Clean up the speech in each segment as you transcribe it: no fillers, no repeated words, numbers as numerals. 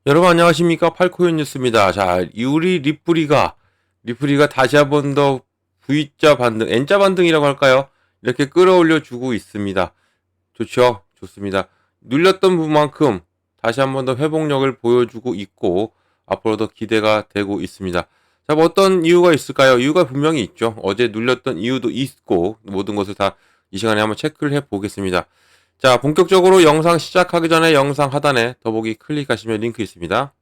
여러분 안녕하십니까? 팔코인 뉴스입니다. 자, 우리 리플이가 다시 한번 더 V자 반등, N자 반등이라고 할까요? 이렇게 끌어올려 주고 있습니다. 좋죠? 좋습니다. 눌렸던 부분만큼 다시 한번 더 회복력을 보여주고 있고 앞으로도 기대가 되고 있습니다. 자, 뭐 어떤 이유가 있을까요? 이유가 분명히 있죠. 어제 눌렸던 이유도 있고 모든 것을 다 이 시간에 한번 체크를 해 보겠습니다. 자, 본격적으로 영상 시작하기 전에 영상 하단에 더보기 클릭하시면 링크 있습니다.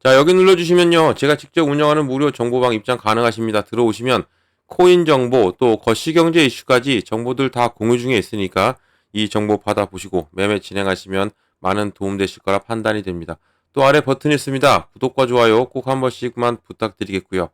자, 여기 눌러주시면요. 제가 직접 운영하는 무료 정보방 입장 가능하십니다. 들어오시면 코인 정보 또 거시경제 이슈까지 정보들 다 공유 중에 있으니까 이 정보 받아보시고 매매 진행하시면 많은 도움 되실 거라 판단이 됩니다. 또 아래 버튼이 있습니다. 구독과 좋아요 꼭 한 번씩만 부탁드리겠고요.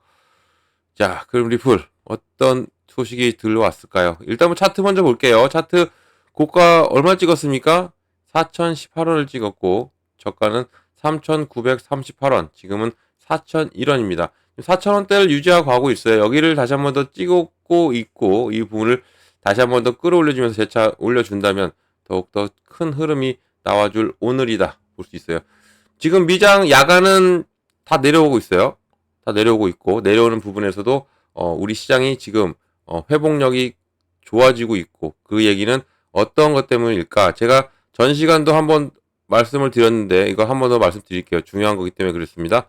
자, 그럼 리플 어떤 소식이 들러왔을까요? 일단 뭐 차트 먼저 볼게요. 차트 고가 얼마 찍었습니까? 4,018원을 찍었고 저가는 3,938원, 지금은 4,001원입니다. 4,000원대를 유지하고 가고 있어요. 여기를 다시 한번 더 찍고 있고 이 부분을 다시 한번 더 끌어올려주면서 재차 올려준다면 더욱더 큰 흐름이 나와줄 오늘이다 볼 수 있어요. 지금 미장 야간은 다 내려오고 있어요. 다 내려오고 있고 내려오는 부분에서도 우리 시장이 지금 회복력이 좋아지고 있고 그 얘기는 어떤 것 때문일까? 제가 전 시간도 한번 말씀을 드렸는데 이거 한 번 더 말씀드릴게요. 중요한 거기 때문에 그렇습니다.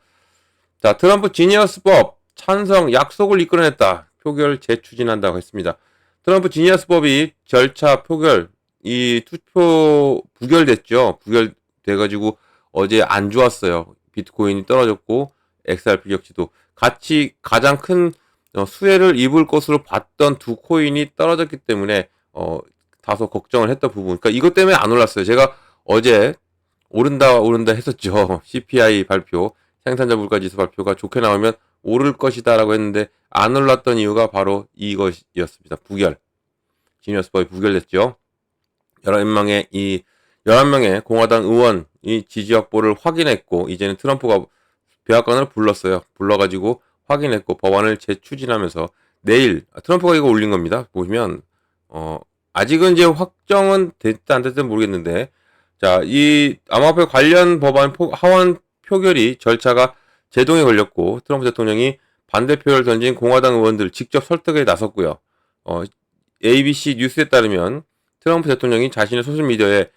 자, 트럼프 지니어스법 찬성 약속을 이끌어냈다. 표결 재추진한다고 했습니다. 트럼프 지니어스법이 절차 표결 이 투표 부결됐죠. 부결돼가지고 어제 안 좋았어요. 비트코인이 떨어졌고 XRP 역시도 같이 가장 큰 수혜를 입을 것으로 봤던 두 코인이 떨어졌기 때문에 다소 걱정을 했던 부분. 그러니까 이것 때문에 안 올랐어요. 제가 어제 오른다 했었죠. CPI 발표, 생산자 물가지수 발표가 좋게 나오면 오를 것이다라고 했는데 안 올랐던 이유가 바로 이것이었습니다. 부결. 지니어스법이 부결됐죠. 11명의 공화당 의원이 지지 확보를 확인했고 이제는 트럼프가 백악관을 불렀어요. 불러가지고 확인했고 법안을 재추진하면서 내일 트럼프가 이거 올린 겁니다. 보시면 아직은 이제 확정은 됐다 안 됐든 모르겠는데 자, 이 암호화폐 관련 법안 하원 표결이 절차가 제동에 걸렸고 트럼프 대통령이 반대표를 던진 공화당 의원들 직접 설득에 나섰고요. ABC 뉴스에 따르면 트럼프 대통령이 자신의 소셜미디어에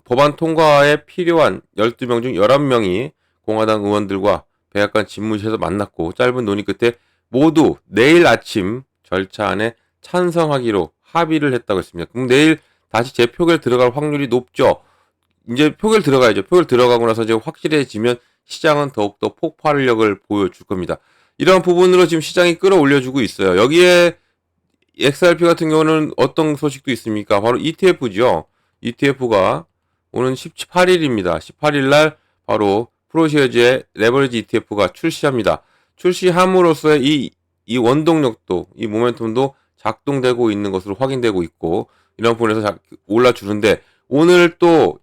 법안 통과에 필요한 12명 중 11명이 공화당 의원들과 백악관 집무실에서 만났고 짧은 논의 끝에 모두 내일 아침 절차 안에 찬성하기로 합의를 했다고 했습니다. 그럼 내일 다시 재표결 들어갈 확률이 높죠. 이제 표결 들어가야죠. 표결 들어가고 나서 이제 확실해지면 시장은 더욱더 폭발력을 보여줄 겁니다. 이런 부분으로 지금 시장이 끌어올려주고 있어요. 여기에 XRP 같은 경우는 어떤 소식도 있습니까? 바로 ETF죠. ETF가 오는 18일입니다. 18일 날 바로 프로시어즈의 레버리지 ETF가 출시합니다. 출시함으로써의 이 원동력도, 이 모멘텀도 작동되고 있는 것으로 확인되고 있고, 이런 부분에서 올라주는데, 오늘 또,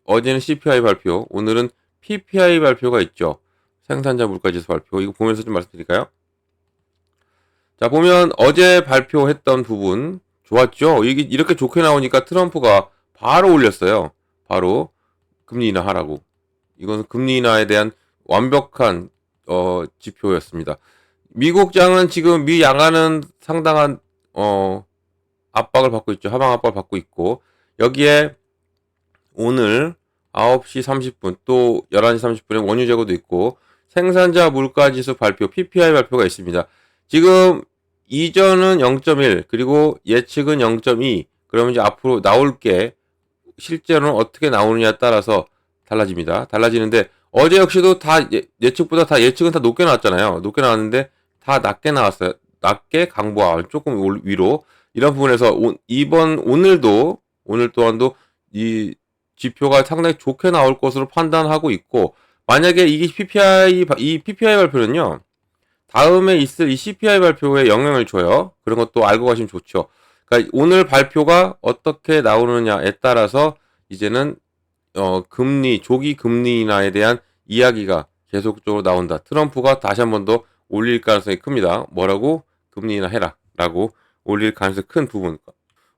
어제는 CPI 발표, 오늘은 PPI 발표가 있죠. 생산자 물가지수 발표. 이거 보면서 좀 말씀드릴까요? 자, 보면 어제 발표했던 부분, 좋았죠? 이게 이렇게 좋게 나오니까 트럼프가 바로 올렸어요. 바로 금리 인하하라고. 이건 금리 인하에 대한 완벽한 지표였습니다. 미국장은 지금 미 양안은 상당한 압박을 받고 있죠. 하방 압박을 받고 있고 여기에 오늘 9시 30분 또 11시 30분에 원유 재고도 있고 생산자 물가지수 발표 PPI 발표가 있습니다. 지금 이전은 0.1 그리고 예측은 0.2 그러면 이제 앞으로 나올 게 실제로는 어떻게 나오느냐에 따라서 달라집니다. 달라지는데 어제 역시도 다 예측보다 다 예측은 다 높게 나왔잖아요. 높게 나왔는데 다 낮게 나왔어요. 낮게 강보와 조금 위로 이런 부분에서 오늘 또한도 이 지표가 상당히 좋게 나올 것으로 판단하고 있고 만약에 이 PPI 발표는요. 다음에 있을 이 CPI 발표에 영향을 줘요. 그런 것도 알고 가시면 좋죠. 그러니까 오늘 발표가 어떻게 나오느냐에 따라서 이제는 조기 금리 인하에 대한 이야기가 계속적으로 나온다. 트럼프가 다시 한 번 더 올릴 가능성이 큽니다. 뭐라고? 금리 인하 해라. 라고 올릴 가능성이 큰 부분.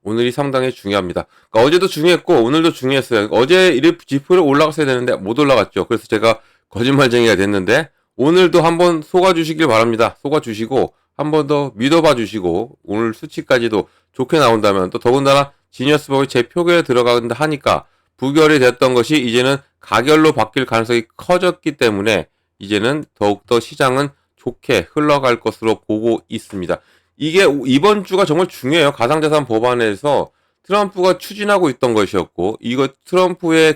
오늘이 상당히 중요합니다. 그러니까 어제도 중요했고 오늘도 중요했어요. 어제 지표를 올라갔어야 되는데 못 올라갔죠. 그래서 제가 거짓말쟁이가 됐는데 오늘도 한번 속아주시길 바랍니다. 속아주시고 한 번 더 믿어봐 주시고 오늘 수치까지도 좋게 나온다면 또 더군다나 지니어스법이 제 표결에 들어간다 하니까 부결이 됐던 것이 이제는 가결로 바뀔 가능성이 커졌기 때문에 이제는 더욱더 시장은 좋게 흘러갈 것으로 보고 있습니다. 이게 이번 주가 정말 중요해요. 가상자산 법안에서 트럼프가 추진하고 있던 것이었고 이거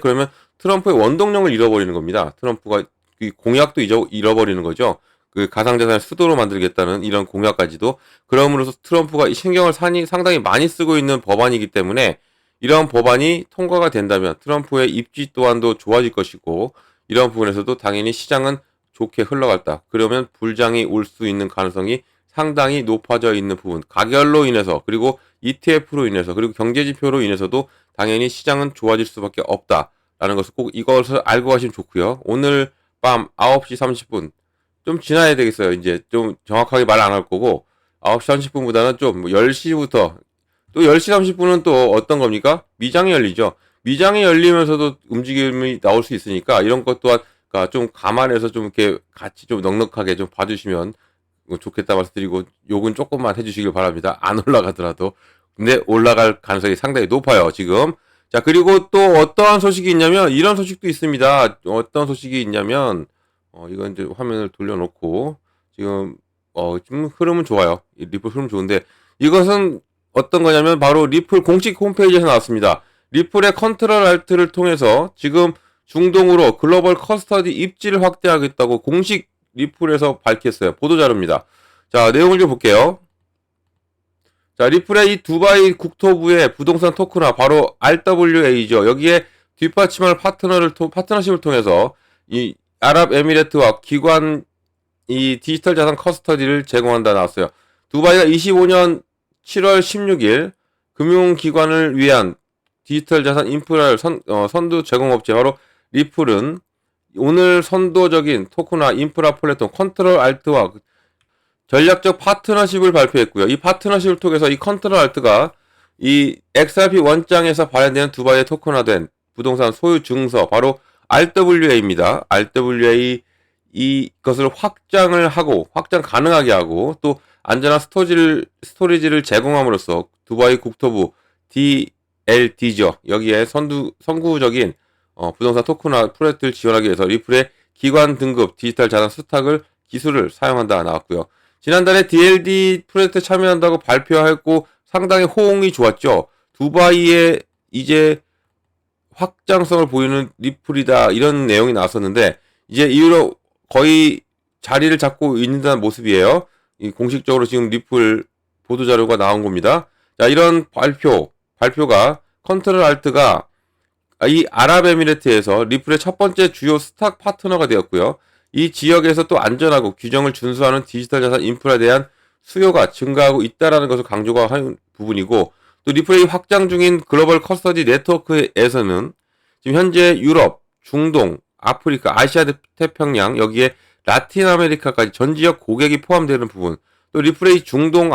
그러면 트럼프의 원동력을 잃어버리는 겁니다. 트럼프가 공약도 잃어버리는 거죠. 그 가상자산을 수도로 만들겠다는 이런 공약까지도. 그럼으로써 트럼프가 신경을 상당히 많이 쓰고 있는 법안이기 때문에 이런 법안이 통과가 된다면 트럼프의 입지 또한도 좋아질 것이고 이런 부분에서도 당연히 시장은 좋게 흘러갔다. 그러면 불장이 올 수 있는 가능성이 상당히 높아져 있는 부분. 가결로 인해서 그리고 ETF로 인해서 그리고 경제지표로 인해서도 당연히 시장은 좋아질 수밖에 없다라는 것을 꼭 이것을 알고 가시면 좋고요. 오늘 밤 9시 30분 좀 지나야 되겠어요. 이제 좀 정확하게 말 안 할 거고 9시 30분보다는 좀 10시부터 또 10시 30분은 또 어떤 겁니까? 미장이 열리죠. 미장이 열리면서도 움직임이 나올 수 있으니까 이런 것 또한 좀 감안해서 좀 이렇게 같이 좀 넉넉하게 좀 봐주시면 좋겠다 말씀드리고 욕은 조금만 해주시길 바랍니다. 안 올라가더라도. 근데 올라갈 가능성이 상당히 높아요. 지금. 자, 그리고 또 어떠한 소식이 있냐면 이런 소식도 있습니다. 어떤 소식이 있냐면 이건 이제 화면을 돌려놓고 지금 흐름은 좋아요. 리플 흐름 좋은데 이것은 어떤 거냐면 바로 리플 공식 홈페이지에서 나왔습니다. 리플의 컨트롤 알트를 통해서 지금 중동으로 글로벌 커스터디 입지를 확대하겠다고 공식 리플에서 밝혔어요. 보도자료입니다. 자, 내용을 좀 볼게요. 자, 리플의 이 두바이 국토부의 부동산 토큰화 바로 RWA죠. 여기에 뒷받침할 파트너십을 통해서 이 아랍에미레트와 기관 이 디지털 자산 커스터디를 제공한다 나왔어요. 두바이가 25년 7월 16일 금융기관을 위한 디지털 자산 인프라를 선두 제공업체 바로 리플은 오늘 선도적인 토큰화 인프라 플랫폼 컨트롤 알트와 전략적 파트너십을 발표했고요. 이 파트너십을 통해서 이 컨트롤 알트가 이 XRP 원장에서 발행되는 두바이에 토큰화된 부동산 소유 증서 바로 RWA입니다. RWA 이것을 확장 가능하게 하고 또 안전한 스토리지를 제공함으로써 두바이 국토부 DLD죠. 여기에 선구적인 부동산 토큰화 프로젝트를 지원하기 위해서 리플의 기관 등급 디지털 자산 스탁을 기술을 사용한다 나왔고요. 지난달에 DLD 프로젝트에 참여한다고 발표했고 상당히 호응이 좋았죠. 두바이에 이제 확장성을 보이는 리플이다 이런 내용이 나왔었는데 이제 이후로 거의 자리를 잡고 있는 모습이에요. 공식적으로 지금 리플 보도자료가 나온 겁니다. 자, 이런 발표가 컨트롤 알트가 이 아랍에미레트에서 리플의 첫 번째 주요 스탁 파트너가 되었고요. 이 지역에서 또 안전하고 규정을 준수하는 디지털 자산 인프라에 대한 수요가 증가하고 있다라는 것을 강조가 하는 부분이고 또 리플의 확장 중인 글로벌 커스터디 네트워크에서는 지금 현재 유럽, 중동, 아프리카, 아시아 태평양 여기에 라틴 아메리카까지 전 지역 고객이 포함되는 부분 또 리플의 중동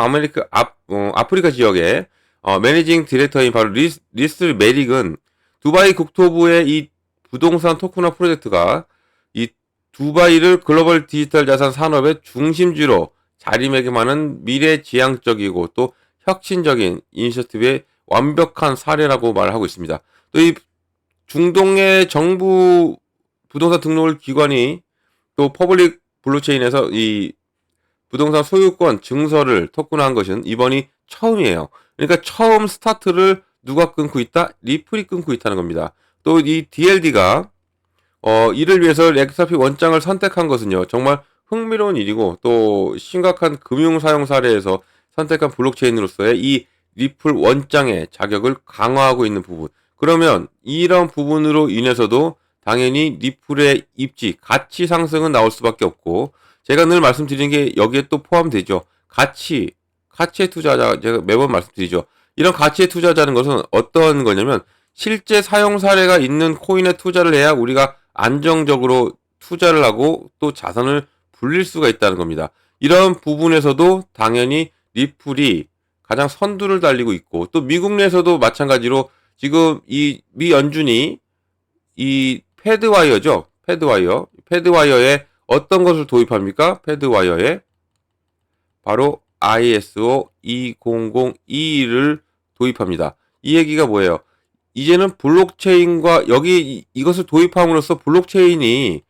아프리카 지역에 매니징 디렉터인 바로 리스 메릭은 두바이 국토부의 이 부동산 토큰화 프로젝트가 이 두바이를 글로벌 디지털 자산 산업의 중심지로 자리매김하는 미래지향적이고 또 혁신적인 이니셔티브의 완벽한 사례라고 말하고 있습니다. 또 이 중동의 정부 부동산 등록 기관이 또 퍼블릭 블록체인에서 이 부동산 소유권 증서를 토큰화한 것은 이번이 처음이에요. 그러니까 처음 스타트를 누가 끊고 있다? 리플이 끊고 있다는 겁니다. 또 이 DLD가 이를 위해서 XRP 원장을 선택한 것은요. 정말 흥미로운 일이고 또 심각한 금융 사용 사례에서 선택한 블록체인으로서의 이 리플 원장의 자격을 강화하고 있는 부분. 그러면 이런 부분으로 인해서도 당연히 리플의 입지, 가치 상승은 나올 수밖에 없고 제가 늘 말씀드리는 게 여기에 또 포함되죠. 가치의 투자자, 제가 매번 말씀드리죠. 이런 가치의 투자자는 것은 어떤 거냐면 실제 사용 사례가 있는 코인에 투자를 해야 우리가 안정적으로 투자를 하고 또 자산을 불릴 수가 있다는 겁니다. 이런 부분에서도 당연히 리플이 가장 선두를 달리고 있고, 또 미국 내에서도 마찬가지로 지금 이 미 연준이 이 패드와이어죠. 패드와이어에 어떤 것을 도입합니까? 패드와이어에 바로 ISO 20022를 도입합니다. 이 얘기가 뭐예요? 이제는 블록체인과 여기 이것을 도입함으로써 블록체인이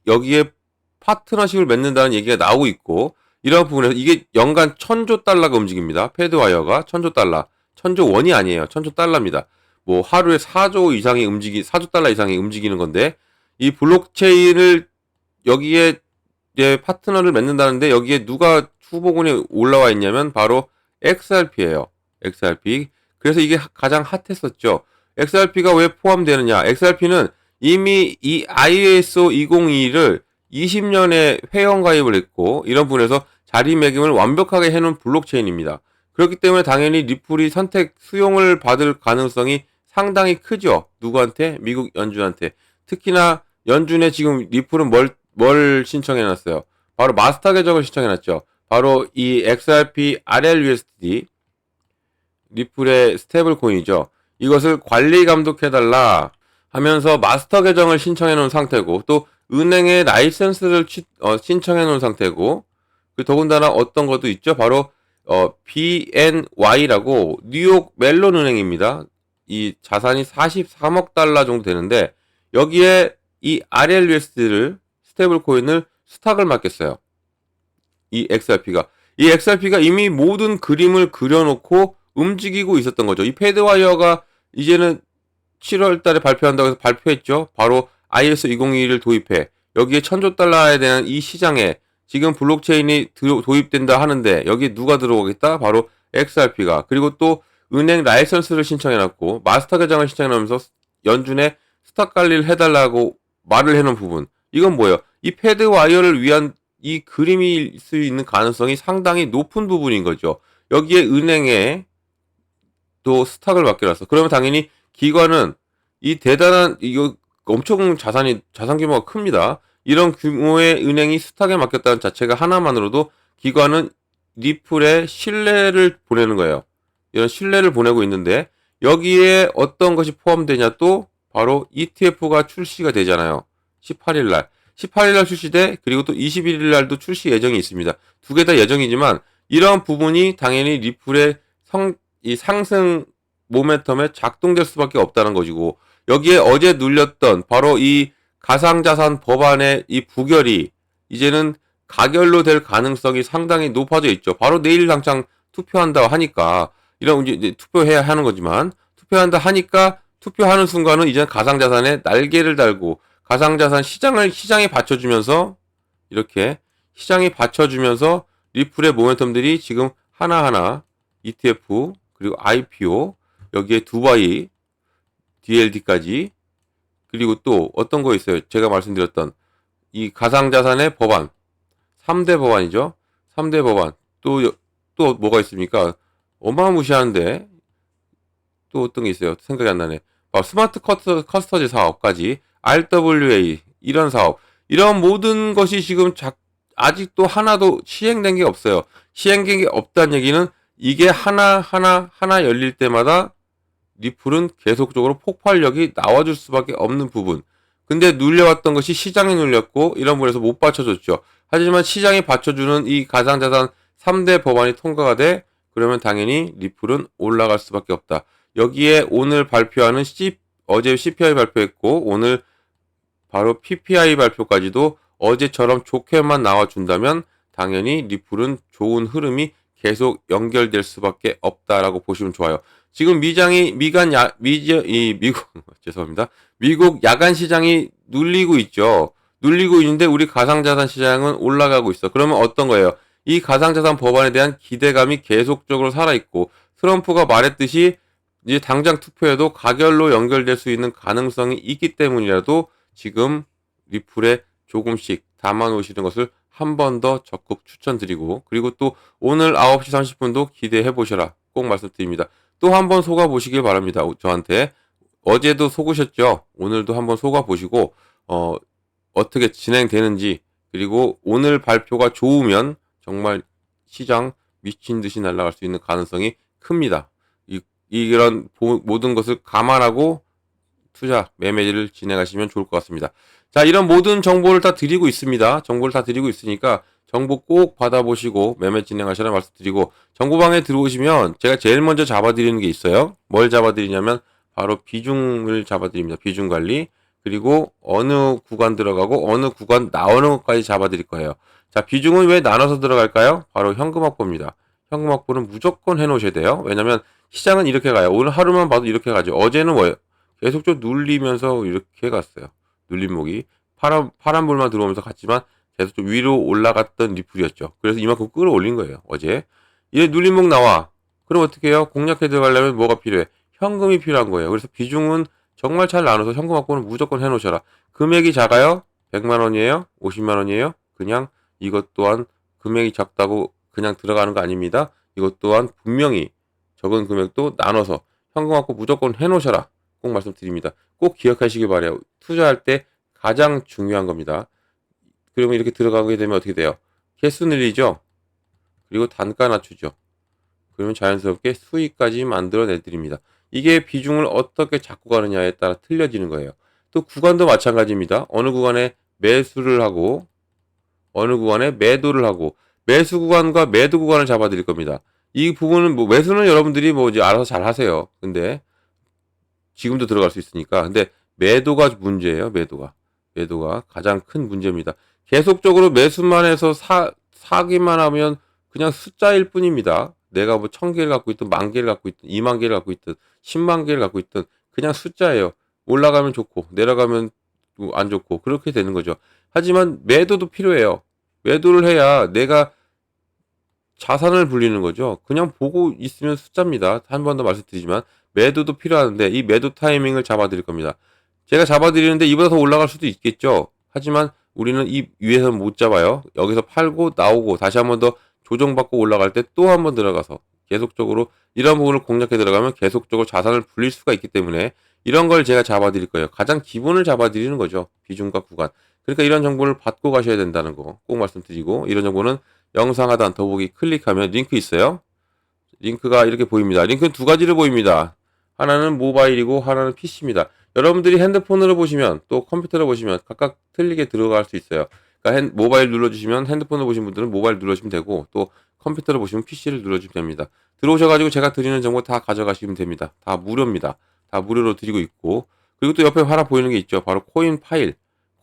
여기에 파트너십을 맺는다는 얘기가 나오고 있고, 이런 부분에서 이게 연간 1000조 달러가 움직입니다. 패드와이어가 1000조 달러. 1000조 원이 아니에요. 1000조 달러입니다. 뭐 하루에 4조 달러 이상이 움직이는 건데, 이 블록체인을 여기에 이제 파트너를 맺는다는데, 여기에 누가 후보군에 올라와 있냐면 바로 XRP예요. XRP. 그래서 이게 가장 핫했었죠. XRP가 왜 포함되느냐? XRP는 이미 이 ISO 202를 20년에 회원 가입을 했고, 이런 부분에서 자리매김을 완벽하게 해놓은 블록체인입니다. 그렇기 때문에 당연히 리플이 수용을 받을 가능성이 상당히 크죠. 누구한테? 미국 연준한테. 특히나 연준에 지금 리플은 뭘 신청해놨어요? 바로 마스터 계정을 신청해놨죠. 바로 이 XRP RLUSD 리플의 스테이블 코인이죠. 이것을 관리 감독해달라 하면서 마스터 계정을 신청해놓은 상태고, 또 은행에 라이센스를 신청해놓은 상태고, 더군다나 어떤 것도 있죠. 바로 BNY라고 뉴욕 멜론 은행입니다. 이 자산이 43억 달러 정도 되는데, 여기에 이 RLUSD를 스테이블 코인을 스탁을 맡겼어요. 이 XRP가 이미 모든 그림을 그려놓고 움직이고 있었던 거죠. 이 패드와이어가 이제는 7월 달에 발표한다고 해서 발표했죠. 바로 ISO 202를 도입해 여기에 1000조 달러에 대한 이 시장에 지금 블록체인이 도입된다 하는데, 여기 누가 들어오겠다? 바로 XRP가. 그리고 또 은행 라이선스를 신청해놨고 마스터 계정을 신청하면서 연준에 스탁 관리를 해달라고 말을 해놓은 부분. 이건 뭐예요? 이 패드와이어를 위한 이 그림일 수 있는 가능성이 상당히 높은 부분인 거죠. 여기에 은행에 또 스탁을 맡겨놨어. 그러면 당연히 기관은 이 대단한 이거 엄청 자산 규모가 큽니다. 이런 규모의 은행이 스탁에 맡겼다는 자체가 하나만으로도 기관은 리플에 신뢰를 보내는 거예요. 이런 신뢰를 보내고 있는데, 여기에 어떤 것이 포함되냐? 또 바로 ETF가 출시가 되잖아요. 18일 날 출시돼, 그리고 또 21일 날도 출시 예정이 있습니다. 두 개 다 예정이지만 이런 부분이 당연히 리플의 이 상승 모멘텀에 작동될 수밖에 없다는 것이고, 여기에 어제 눌렸던 바로 이 가상자산 법안의 이 부결이 이제는 가결로 될 가능성이 상당히 높아져 있죠. 바로 내일 당장 투표한다 하니까, 이런 이제 투표해야 하는 거지만, 투표한다 하니까 투표하는 순간은 이제 가상자산에 날개를 달고 가상자산 시장이 받쳐주면서, 이렇게 시장이 받쳐주면서 리플의 모멘텀들이 지금 하나하나 ETF 그리고 IPO, 여기에 두바이 DLD까지, 그리고 또 어떤 거 있어요? 제가 말씀드렸던 이 가상자산의 법안 3대 법안이죠. 3대 법안. 또 뭐가 있습니까? 어마무시한데 또 어떤 게 있어요? 생각이 안 나네. 스마트 커스터지 사업까지, RWA 이런 사업, 이런 모든 것이 지금 아직도 하나도 시행된 게 없어요. 시행된 게 없다는 얘기는 이게 하나 열릴 때마다 리플은 계속적으로 폭발력이 나와줄 수밖에 없는 부분. 근데 눌려왔던 것이 시장이 눌렸고, 이런 부분에서 못 받쳐줬죠. 하지만 시장이 받쳐주는 이 가상자산 3대 법안이 통과가 돼, 그러면 당연히 리플은 올라갈 수밖에 없다. 여기에 오늘 발표하는 어제 CPI 발표했고, 오늘 바로 PPI 발표까지도 어제처럼 좋게만 나와준다면 당연히 리플은 좋은 흐름이 계속 연결될 수밖에 없다라고 보시면 좋아요. 지금 미국 야간 시장이 눌리고 있죠. 눌리고 있는데 우리 가상자산 시장은 올라가고 있어. 그러면 어떤 거예요? 이 가상자산 법안에 대한 기대감이 계속적으로 살아있고, 트럼프가 말했듯이 이제 당장 투표에도 가결로 연결될 수 있는 가능성이 있기 때문이라도 지금 리플에 조금씩 담아 놓으시는 것을 한 번 더 적극 추천드리고, 그리고 또 오늘 9시 30분도 기대해 보셔라 꼭 말씀드립니다. 또 한 번 속아 보시길 바랍니다. 저한테 어제도 속으셨죠? 오늘도 한번 속아 보시고 어떻게 진행되는지, 그리고 오늘 발표가 좋으면 정말 시장 미친 듯이 날아갈 수 있는 가능성이 큽니다. 이런 모든 것을 감안하고 투자, 매매를 진행하시면 좋을 것 같습니다. 자, 이런 모든 정보를 다 드리고 있습니다. 정보를 다 드리고 있으니까 정보 꼭 받아보시고 매매 진행하시라 말씀드리고, 정보방에 들어오시면 제가 제일 먼저 잡아드리는 게 있어요. 뭘 잡아드리냐면 바로 비중을 잡아드립니다. 비중 관리. 그리고 어느 구간 들어가고 어느 구간 나오는 것까지 잡아드릴 거예요. 자, 비중은 왜 나눠서 들어갈까요? 바로 현금 확보입니다. 현금 확보는 무조건 해놓으셔야 돼요. 왜냐면 시장은 이렇게 가요. 오늘 하루만 봐도 이렇게 가죠. 어제는 뭐예요? 계속적으로 눌리면서 이렇게 갔어요. 눌림목이 파란불만 들어오면서 갔지만 계속 좀 위로 올라갔던 리플이었죠. 그래서 이만큼 끌어올린 거예요. 어제. 이제 눌림목 나와. 그럼 어떻게 해요? 공략해 들어가려면 뭐가 필요해? 현금이 필요한 거예요. 그래서 비중은 정말 잘 나눠서 현금 확보는 무조건 해놓으셔라. 금액이 작아요? 100만 원이에요? 50만 원이에요? 그냥 이것 또한 금액이 작다고 그냥 들어가는 거 아닙니다. 이것 또한 분명히 적은 금액도 나눠서 현금 확보 무조건 해놓으셔라. 꼭 말씀드립니다. 꼭 기억하시기 바라요. 투자할 때 가장 중요한 겁니다. 그러면 이렇게 들어가게 되면 어떻게 돼요? 개수 늘리죠? 그리고 단가 낮추죠. 그러면 자연스럽게 수익까지 만들어내 드립니다. 이게 비중을 어떻게 잡고 가느냐에 따라 틀려지는 거예요. 또 구간도 마찬가지입니다. 어느 구간에 매수를 하고 어느 구간에 매도를 하고, 매수 구간과 매도 구간을 잡아 드릴 겁니다. 이 부분은 뭐 매수는 여러분들이 뭐 이제 알아서 잘 하세요. 근데 지금도 들어갈 수 있으니까. 근데 매도가 문제예요. 매도가 가장 큰 문제입니다. 계속적으로 매수만 해서 사기만 하면 그냥 숫자일 뿐입니다. 내가 뭐 1000개를 갖고 있든 10,000개를 갖고 있든 20,000개를 갖고 있든 100,000개를 갖고 있든 그냥 숫자예요. 올라가면 좋고 내려가면 안 좋고 그렇게 되는 거죠. 하지만 매도도 필요해요. 매도를 해야 내가 자산을 불리는 거죠. 그냥 보고 있으면 숫자입니다. 한 번 더 말씀드리지만 매도도 필요하는데 이 매도 타이밍을 잡아드릴 겁니다. 제가 잡아드리는데 이보다 더 올라갈 수도 있겠죠. 하지만 우리는 이 위에서는 못 잡아요. 여기서 팔고 나오고 다시 한 번 더 조정받고 올라갈 때 또 한 번 들어가서 계속적으로 이런 부분을 공략해 들어가면 계속적으로 자산을 불릴 수가 있기 때문에 이런 걸 제가 잡아드릴 거예요. 가장 기본을 잡아드리는 거죠. 비중과 구간. 그러니까 이런 정보를 받고 가셔야 된다는 거 꼭 말씀드리고, 이런 정보는 영상 하단 더보기 클릭하면 링크 있어요. 링크가 이렇게 보입니다. 링크는 두 가지로 보입니다. 하나는 모바일이고 하나는 PC입니다. 여러분들이 핸드폰으로 보시면 또 컴퓨터로 보시면 각각 틀리게 들어갈 수 있어요. 그러니까 모바일 눌러주시면, 핸드폰으로 보신 분들은 모바일 눌러주시면 되고, 또 컴퓨터로 보시면 PC를 눌러주시면 됩니다. 들어오셔가지고 제가 드리는 정보 다 가져가시면 됩니다. 다 무료입니다. 다 무료로 드리고 있고, 그리고 또 옆에 하나 보이는 게 있죠. 바로 코인 파일.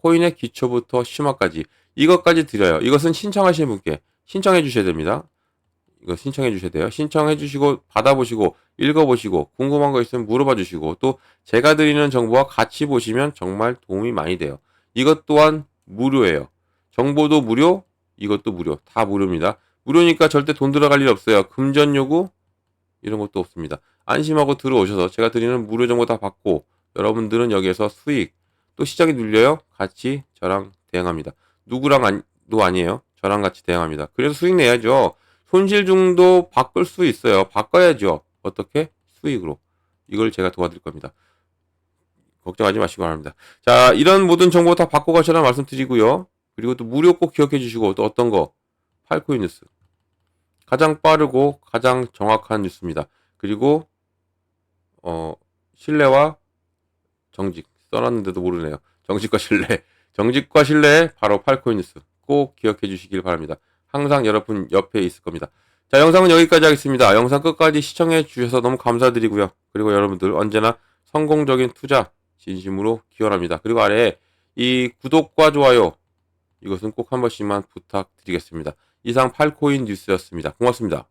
코인의 기초부터 심화까지. 이것까지 드려요. 이것은 신청하시는 분께 신청해 주셔야 됩니다. 이거 신청해 주셔야 돼요. 신청해 주시고 받아보시고 읽어보시고 궁금한 거 있으면 물어봐 주시고, 또 제가 드리는 정보와 같이 보시면 정말 도움이 많이 돼요. 이것 또한 무료예요. 정보도 무료, 이것도 무료. 다 무료입니다. 무료니까 절대 돈 들어갈 일 없어요. 금전 요구 이런 것도 없습니다. 안심하고 들어오셔서 제가 드리는 무료 정보 다 받고 여러분들은 여기에서 수익, 또 시장이 눌려요. 같이 저랑 대응합니다. 누구랑도 아니에요. 저랑 같이 대응합니다. 그래서 수익 내야죠. 손실 중도 바꿀 수 있어요. 바꿔야죠. 어떻게? 수익으로. 이걸 제가 도와드릴 겁니다. 걱정하지 마시기 바랍니다. 자, 이런 모든 정보 다 받고 가셔라 말씀드리고요. 그리고 또 무료 꼭 기억해 주시고, 또 어떤 거? 팔코인 뉴스. 가장 빠르고 가장 정확한 뉴스입니다. 그리고 신뢰와 정직. 써놨는데도 모르네요. 정직과 신뢰. 정직과 신뢰 바로 팔코인 뉴스. 꼭 기억해 주시길 바랍니다. 항상 여러분 옆에 있을 겁니다. 자, 영상은 여기까지 하겠습니다. 영상 끝까지 시청해 주셔서 너무 감사드리고요. 그리고 여러분들 언제나 성공적인 투자 진심으로 기원합니다. 그리고 아래에 이 구독과 좋아요, 이것은 꼭 한 번씩만 부탁드리겠습니다. 이상 팔코인 뉴스였습니다. 고맙습니다.